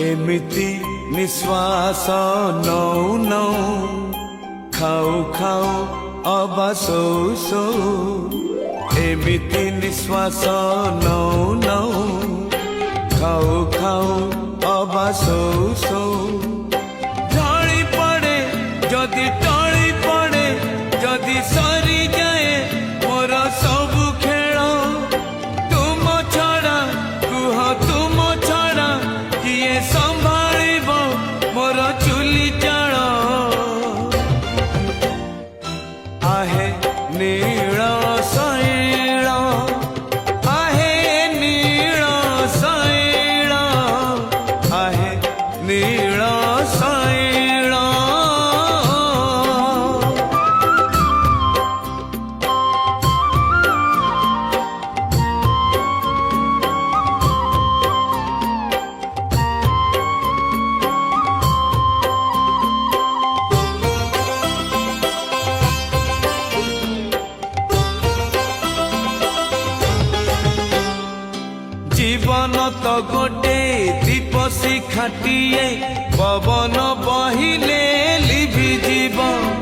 एमिति निश्वास नौ नौ खाऊ खाऊ अबा सौ सौ एमिति निश्वास नौ नौ खाऊ खाऊ अबा सौ सौ ढली पड़े जदि टली पड़े जदि सरी जाए मोर सबु खेल तुम छड़ा कुह तुम छड़ा किए संभाଳିବ मोर चुली चाल आहे नील शैल आहे नील शैल आहे नील शैल जीवन तो गोटे दीप शिखाटिए पवन बहिले लिभि जीवन